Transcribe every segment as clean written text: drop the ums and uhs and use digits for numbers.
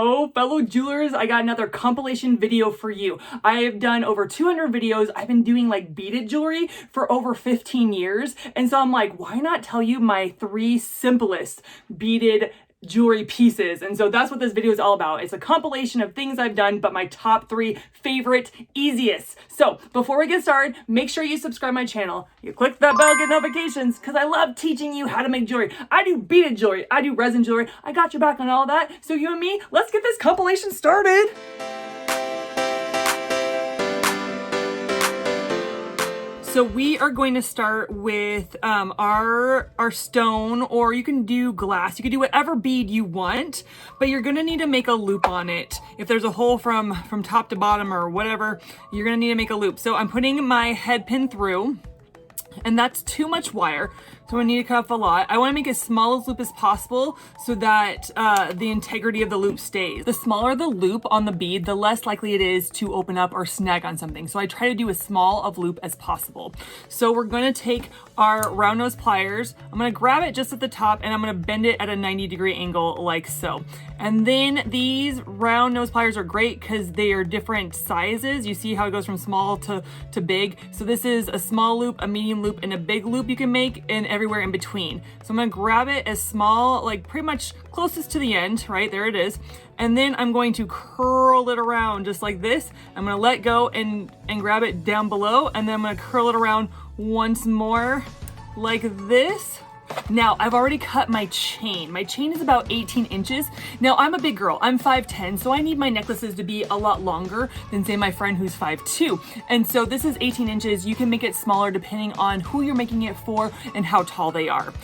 Oh, fellow jewelers, I got another compilation video for you. I have done over 200 videos. I've been doing like beaded jewelry for over 15 years. And so I'm like, why not tell you my 3 simplest beaded jewelry pieces? And so that's what this video is all about. It's a compilation of things I've done, but my top 3 favorite easiest. So before we get started, make sure you subscribe my channel. You click that bell, get notifications, because I love teaching you how to make jewelry. I do beaded jewelry, I do resin jewelry. I got your back on all that. So you and me, let's get this compilation started. So we are going to start with our stone, or you can do glass. You can do whatever bead you want, but you're gonna need to make a loop on it. If there's a hole from top to bottom or whatever, you're gonna need to make a loop. So I'm putting my head pin through, and that's too much wire. So I need to cut off a lot. I want to make as small a loop as possible so that the integrity of the loop stays. The smaller the loop on the bead, the less likely it is to open up or snag on something. So I try to do as small of loop as possible. So we're going to take our round nose pliers. I'm going to grab it just at the top and I'm going to bend it at a 90-degree angle like so. And then these round nose pliers are great because they are different sizes. You see how it goes from small to big. So this is a small loop, a medium loop, and a big loop you can make, and everywhere in between. So I'm gonna grab it as small, like pretty much closest to the end, right? There it is. And then I'm going to curl it around just like this. I'm gonna let go and grab it down below, and then I'm gonna curl it around once more like this. Now, I've already cut my chain. My chain is about 18 inches. Now, I'm a big girl. I'm 5'10", so I need my necklaces to be a lot longer than, say, my friend who's 5'2". And so this is 18 inches. You can make it smaller depending on who you're making it for and how tall they are.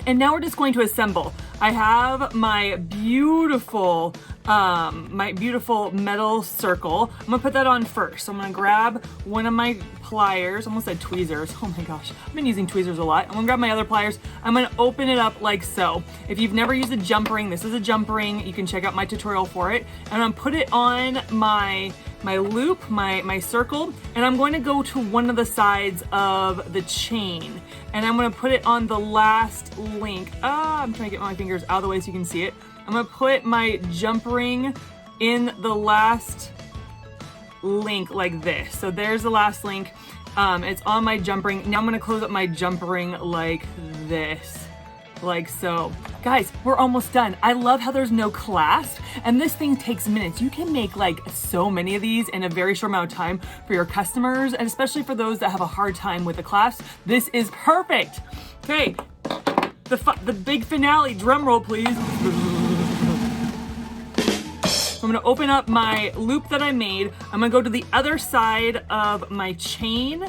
And now we're just going to assemble. I have my beautiful metal circle. I'm gonna put that on first. So I'm gonna grab one of my pliers, almost said tweezers. Oh my gosh, I've been using tweezers a lot. I'm gonna grab my other pliers. I'm gonna open it up like so. If you've never used a jump ring, this is a jump ring. You can check out my tutorial for it. And I'm gonna put it on my loop, my circle, and I'm going to go to one of the sides of the chain. And I'm gonna put it on the last link. I'm trying to get my fingers out of the way so you can see it. I'm gonna put my jump ring in the last link like this. So there's the last link. It's on my jump ring. Now I'm gonna close up my jump ring like this, like so. Guys, we're almost done. I love how there's no clasp, and this thing takes minutes. You can make like so many of these in a very short amount of time for your customers, and especially for those that have a hard time with the clasp. This is perfect. Okay, the big finale, drum roll please. I'm gonna open up my loop that I made. I'm gonna go to the other side of my chain,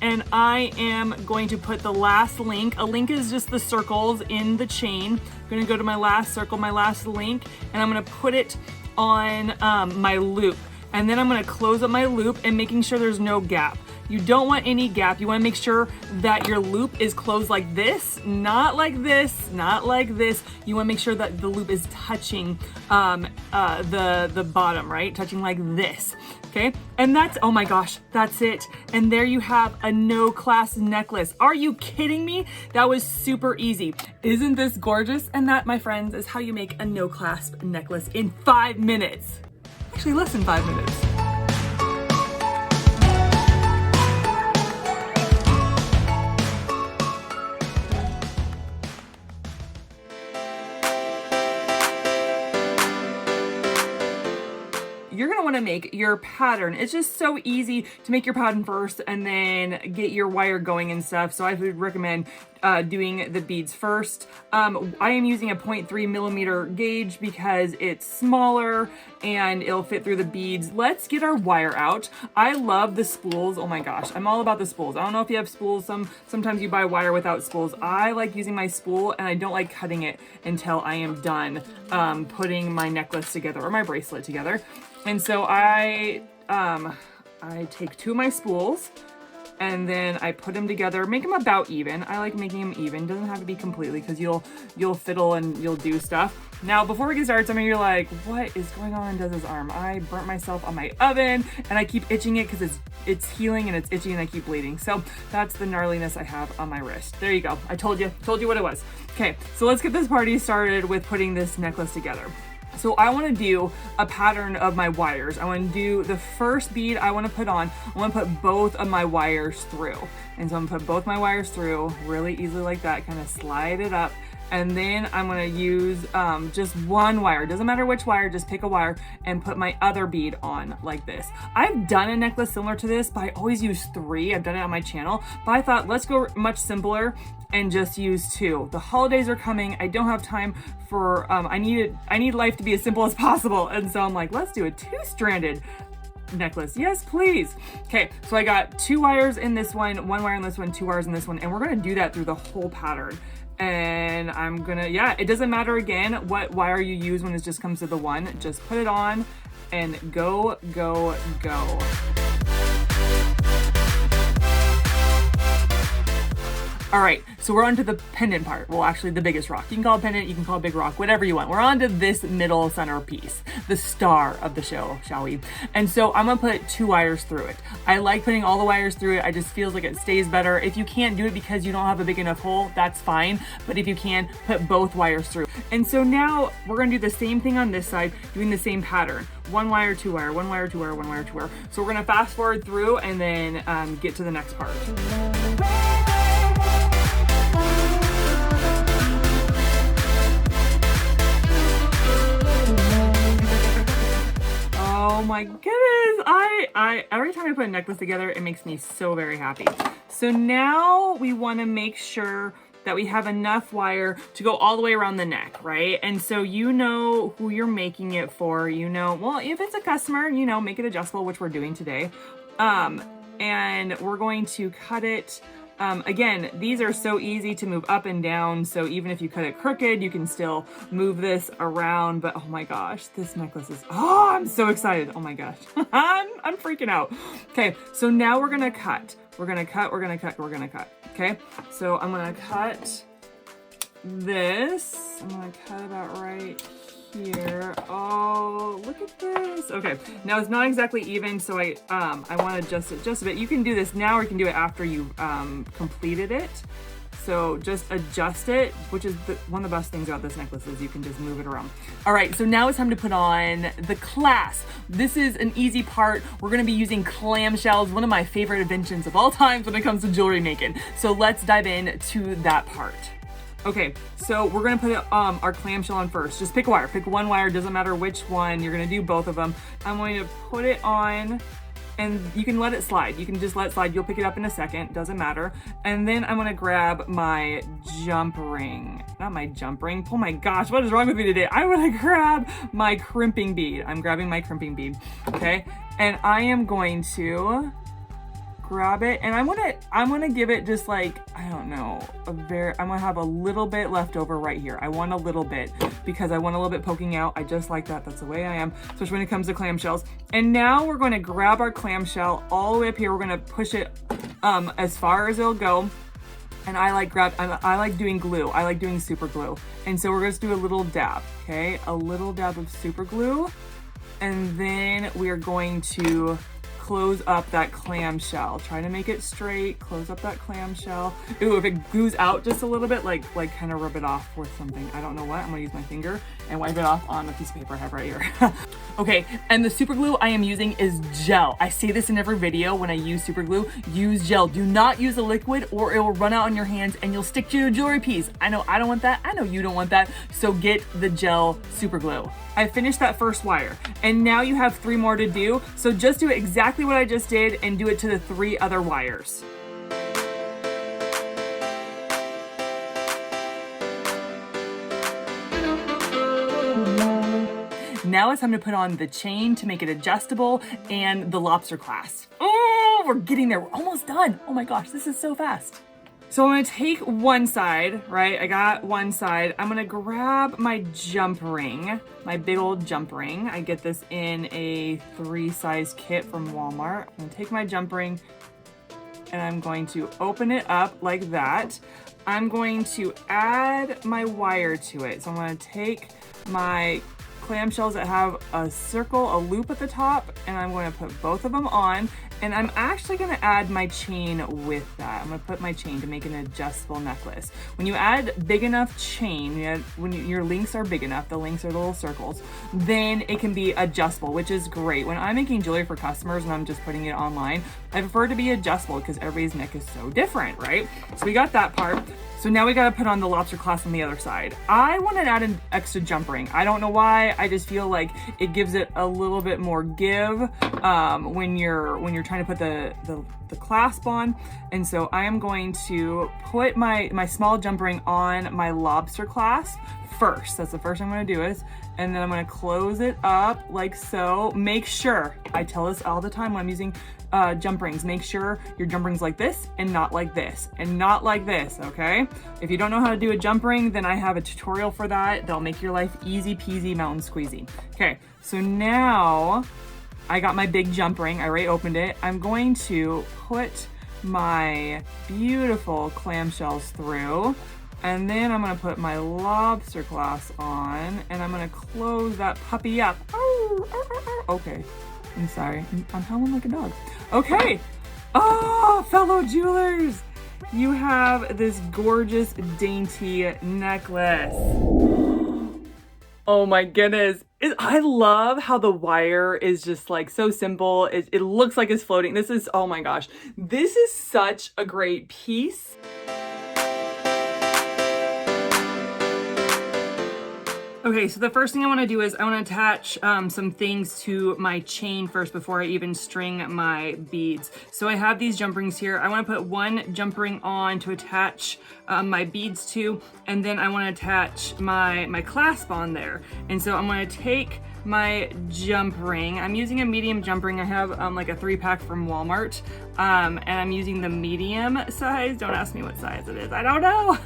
and I am going to put the last link. A link is just the circles in the chain. I'm gonna go to my last circle, my last link, and I'm gonna put it on my loop. And then I'm gonna close up my loop and making sure there's no gap. You don't want any gap. You wanna make sure that your loop is closed like this, not like this, not like this. You wanna make sure that the loop is touching the bottom, right? Touching like this, okay? And that's, oh my gosh, that's it. And there you have a no-clasp necklace. Are you kidding me? That was super easy. Isn't this gorgeous? And that, my friends, is how you make a no-clasp necklace in 5 minutes. Actually, less than 5 minutes. You're gonna wanna make your pattern. It's just so easy to make your pattern first and then get your wire going and stuff. So I would recommend doing the beads first. I am using a 0.3 millimeter gauge because it's smaller and it'll fit through the beads. Let's get our wire out. I love the spools. Oh my gosh, I'm all about the spools. I don't know if you have spools. Sometimes you buy wire without spools. I like using my spool, and I don't like cutting it until I am done putting my necklace together or my bracelet together. And so I take 2 of my spools, and then I put them together, make them about even. I like making them even. Doesn't have to be completely, because you'll fiddle and you'll do stuff. Now, before we get started, some of you are like, what is going on in Dez's arm? I burnt myself on my oven, and I keep itching it because it's healing and it's itchy and I keep bleeding. So that's the gnarliness I have on my wrist. There you go. I told you what it was. Okay, so let's get this party started with putting this necklace together. So I want to do a pattern of my wires. I want to do the first bead I want to put on. I want to put both of my wires through. And so I'm going to put both my wires through really easily like that, kind of slide it up. And then I'm going to use just one wire. Doesn't matter which wire, just pick a wire and put my other bead on like this. I've done a necklace similar to this, but I always use 3. I've done it on my channel, but I thought let's go much simpler and just use 2. The holidays are coming. I don't have time for, I need life to be as simple as possible. And so I'm like, let's do a 2-stranded necklace. Yes, please. Okay, so I got 2 wires in this one wire in this one, 2 wires in this one, and we're gonna do that through the whole pattern. And I'm gonna, yeah, it doesn't matter again what wire you use when it just comes to the one. Just put it on and go, go, go. All right, so we're on to the pendant part. Well, actually the biggest rock. You can call it pendant, you can call it big rock, whatever you want. We're on to this middle center piece, the star of the show, shall we? And so I'm gonna put 2 wires through it. I like putting all the wires through it. I just feels like it stays better. If you can't do it because you don't have a big enough hole, that's fine. But if you can, put both wires through. And so now we're gonna do the same thing on this side, doing the same pattern. 1 wire, 2 wire, 1 wire, 2 wire, 1 wire, 2 wire. So we're gonna fast forward through and then get to the next part. Oh my goodness, I every time I put a necklace together, it makes me so very happy. So now we want to make sure that we have enough wire to go all the way around the neck, right? And so you know who you're making it for, you know, well, if it's a customer, you know, make it adjustable, which we're doing today. And we're going to cut it. Again, these are so easy to move up and down. So even if you cut it crooked, you can still move this around. But oh my gosh, this necklace is, oh, I'm so excited. Oh my gosh, I'm freaking out. Okay, so now we're gonna cut. We're gonna cut, we're gonna cut, we're gonna cut. Okay, so I'm gonna cut this. I'm gonna cut about right here. Oh, look at this. Okay, now it's not exactly even, so I want to adjust it just a bit. You can do this now or you can do it after you've completed it. So just adjust it, which is one of the best things about this necklace is you can just move it around. All right, so now it's time to put on the clasp. This is an easy part. We're gonna be using clamshells, one of my favorite inventions of all times when it comes to jewelry making. So let's dive into that part. Okay, so we're gonna put our clamshell on first. Just pick a wire, pick 1 wire, doesn't matter which one. You're gonna do both of them. I'm going to put it on and you can let it slide. You can just let it slide. You'll pick it up in a second, doesn't matter. And then I'm gonna grab my jump ring. Not my jump ring, oh my gosh, what is wrong with me today? I wanna grab my crimping bead. I'm grabbing my crimping bead, okay? And I am going to grab it and I'm gonna give it just like, I don't know, I'm gonna have a little bit left over right here. I want a little bit because I want a little bit poking out. I just like that. That's the way I am, especially when it comes to clamshells. And now we're going to grab our clamshell all the way up here. We're going to push it as far as it'll go. And I like doing glue. I like doing super glue. And so we're going to do a little dab, okay? A little dab of super glue. And then we are going to close up that clamshell. Try to make it straight, close up that clamshell. Ooh, if it glues out just a little bit, like kind of rub it off with something. I don't know what, I'm gonna use my finger and wipe it off on a piece of paper I have right here. Okay, and the super glue I am using is gel. I say this in every video when I use super glue, use gel. Do not use a liquid or it will run out on your hands and you'll stick to your jewelry piece. I know I don't want that, I know you don't want that, so get the gel super glue. I finished that first wire and now you have 3 more to do, so just do exactly what I just did and do it to the 3 other wires. Now it's time to put on the chain to make it adjustable and the lobster clasp. Oh, we're getting there. We're almost done. Oh my gosh, this is so fast. So I'm gonna take one side, right? I got one side. I'm gonna grab my jump ring, my big old jump ring. I get this in a 3-size kit from Walmart. I'm gonna take my jump ring and I'm going to open it up like that. I'm going to add my wire to it. So I'm gonna take my clamshells that have a circle, a loop at the top, and I'm going to put both of them on, and I'm actually going to add my chain with that. I'm going to put my chain to make an adjustable necklace. When you add big enough chain, when your links are big enough, the links are the little circles, then it can be adjustable, which is great. When I'm making jewelry for customers and I'm just putting it online, I prefer it to be adjustable because everybody's neck is so different, right? So we got that part. So now we got to put on the lobster clasp on the other side. I want to add an extra jump ring. I don't know why. I just feel like it gives it a little bit more give when you're trying to put the clasp on. And so I am going to put my small jump ring on my lobster clasp first. That's the first thing I'm going to do is, and then I'm going to close it up like so. Make sure, I tell this all the time when I'm using jump rings, make sure your jump ring's like this and not like this and not like this, okay? If you don't know how to do a jump ring, then I have a tutorial for that. They'll make your life easy peasy mountain squeezy. Okay, so now I got my big jump ring. I already opened it. I'm going to put my beautiful clamshells through, and then I'm gonna put my lobster clasp on, and I'm gonna close that puppy up. Okay. I'm sorry, I'm howling like a dog. Okay, fellow jewelers, you have this gorgeous, dainty necklace. Oh my goodness. I love how the wire is just like so simple. It looks like it's floating. This is, oh my gosh, this is such a great piece. Okay, so the first thing I want to do is I want to attach some things to my chain first before I even string my beads. So I have these jump rings here. I want to put one jump ring on to attach my beads to, and then I want to attach my clasp on there. And so I'm going to take my jump ring. I'm using a medium jump ring. I have like a 3-pack from Walmart, and I'm using the medium size. Don't ask me what size it is. I don't know.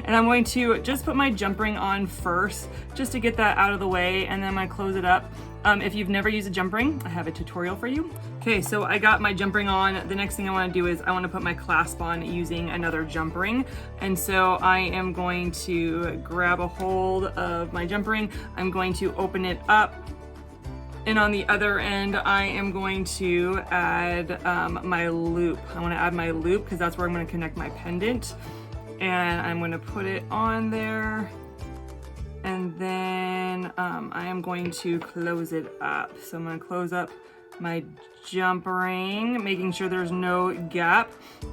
And I'm going to just put my jump ring on first, just to get that out of the way, and then I'm gonna close it up. If you've never used a jump ring, I have a tutorial for you. Okay, so I got my jump ring on. The next thing I want to do is I want to put my clasp on using another jump ring. And so I am going to grab a hold of my jump ring. I'm going to open it up. And on the other end, I am going to add my loop. I want to add my loop because that's where I'm going to connect my pendant. And I'm going to put it on there. And then I am going to close it up. So I'm going to close up my jump ring, making sure there's no gap.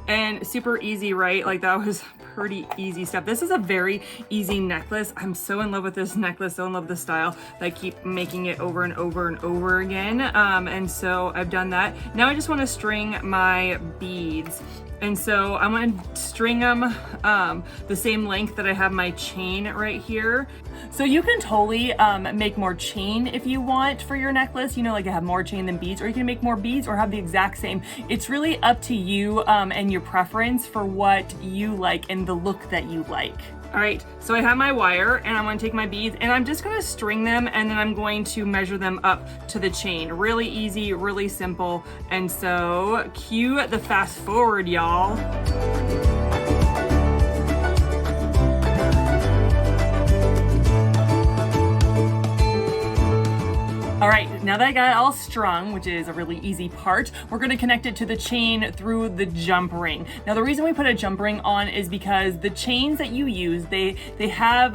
And super easy, right? Like that was pretty easy stuff. This is a very easy necklace. I'm so in love with this necklace, so in love with the style that I keep making it over and over and over again. And so I've done that. Now I just want to string my beads. And so I'm going to string them the same length that I have my chain right here. So you can totally make more chain if you want for your necklace, you know, like have more chain than beads, or you can make more beads or have the exact same. It's really up to you and your preference for what you like and the look that you like. All right, so I have my wire and I'm gonna take my beads and I'm just gonna string them, and then I'm going to measure them up to the chain. Really easy, really simple. And so cue the fast forward, y'all. All right, now that I got it all strung, which is a really easy part, we're gonna connect it to the chain through the jump ring. Now the reason we put a jump ring on is because the chains that you use, they have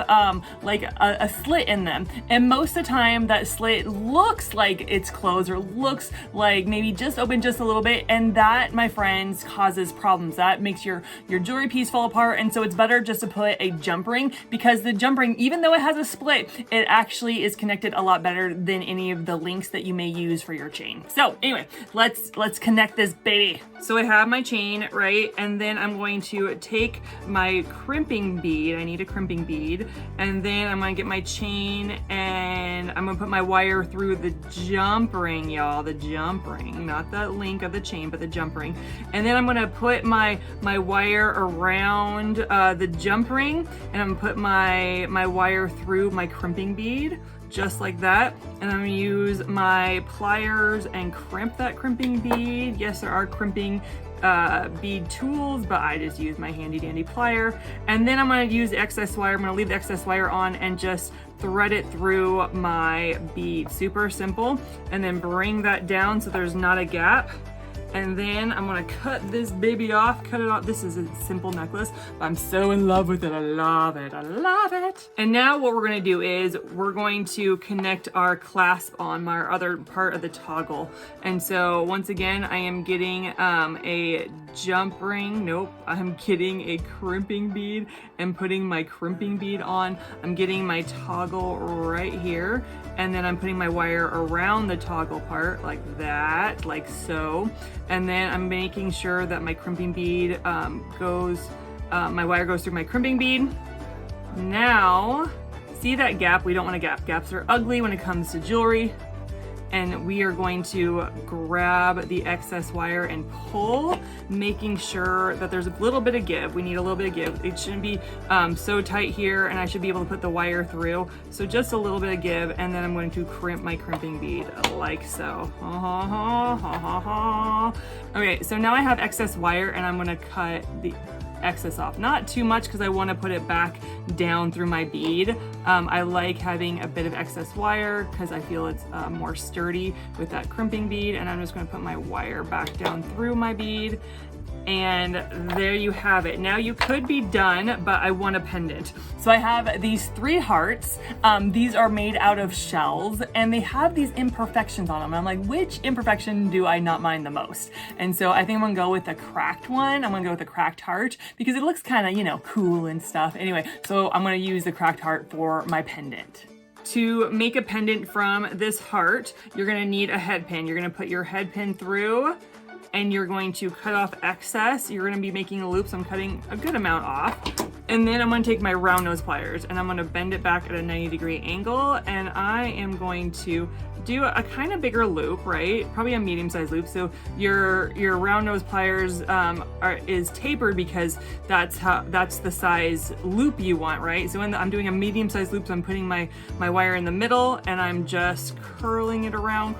like a slit in them. And most of the time that slit looks like it's closed or looks like maybe just open just a little bit. And that, my friends, causes problems. That makes your jewelry piece fall apart. And so it's better just to put a jump ring, because the jump ring, even though it has a split, it actually is connected a lot better than any of the links that you may use for your chain. So anyway, let's connect this baby. So I have my chain, right? And then I'm going to take my crimping bead. I need a crimping bead. And then I'm gonna get my chain and I'm gonna put my wire through the jump ring, y'all. The jump ring, not the link of the chain, but the jump ring. And then I'm gonna put my wire around the jump ring, and I'm gonna put my wire through my crimping bead, just like that. And I'm gonna use my pliers and crimp that crimping bead. Yes, there are crimping bead tools, but I just use my handy dandy plier. And then I'm going to use the excess wire. I'm going to leave the excess wire on and just thread it through my bead. Super simple. And then bring that down so there's not a gap. And then I'm gonna cut this baby off, cut it off. This is a simple necklace, but I'm so in love with it. I love it, I love it. And now what we're gonna do is we're going to connect our clasp on my other part of the toggle. And so once again, I am getting a jump ring. Nope, I'm getting a crimping bead and putting my crimping bead on. I'm getting my toggle right here. And then I'm putting my wire around the toggle part like that, like so. And then I'm making sure that my crimping bead my wire goes through my crimping bead. Now, see that gap? We don't want a gap. Gaps are ugly when it comes to jewelry. And we are going to grab the excess wire and pull, making sure that there's a little bit of give. We need a little bit of give. It shouldn't be so tight here, and I should be able to put the wire through. So just a little bit of give, and then I'm going to crimp my crimping bead like so. Okay, so now I have excess wire, and I'm gonna cut the excess off. Not too much because I want to put it back down through my bead. I like having a bit of excess wire because I feel it's more sturdy with that crimping bead, and I'm just going to put my wire back down through my bead. And there you have it. Now you could be done, but I want a pendant. So I have these 3 hearts. These are made out of shells, and they have these imperfections on them. I'm like, which imperfection do I not mind the most? And so I think I'm gonna go with the cracked one. I'm gonna go with the cracked heart because it looks kind of, you know, cool and stuff. Anyway, so I'm gonna use the cracked heart for my pendant. To make a pendant from this heart, you're gonna need a head pin. You're gonna put your head pin through, and you're going to cut off excess. You're gonna be making a loop, so I'm cutting a good amount off. And then I'm gonna take my round nose pliers and I'm gonna bend it back at a 90-degree angle, and I am going to do a kind of bigger loop, right? Probably a medium-sized loop. So your round nose pliers is tapered because that's the size loop you want, right? So I'm doing a medium-sized loop, so I'm putting my wire in the middle, and I'm just curling it around,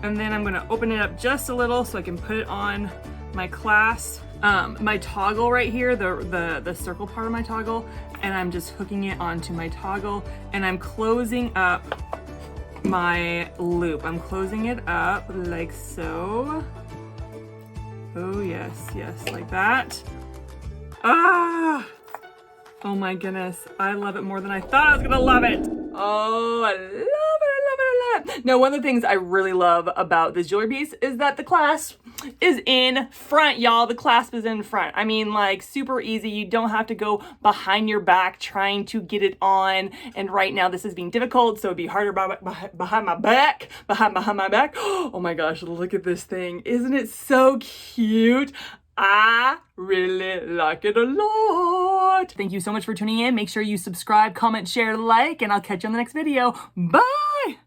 and then I'm gonna open it up just a little so I can put it on my clasp. My toggle right here, the circle part of my toggle, and I'm just hooking it onto my toggle, and I'm closing up my loop. I'm closing it up like so. Oh yes, like that. Ah! Oh my goodness, I love it more than I thought I was gonna love it. Oh, I love it. Now, one of the things I really love about this jewelry piece is that the clasp is in front, y'all. The clasp is in front. I mean, like, super easy. You don't have to go behind your back trying to get it on. And right now this is being difficult, so it'd be harder behind my back. Oh my gosh, look at this thing. Isn't it so cute? I really like it a lot. Thank you so much for tuning in. Make sure you subscribe, comment, share, like, and I'll catch you on the next video. Bye!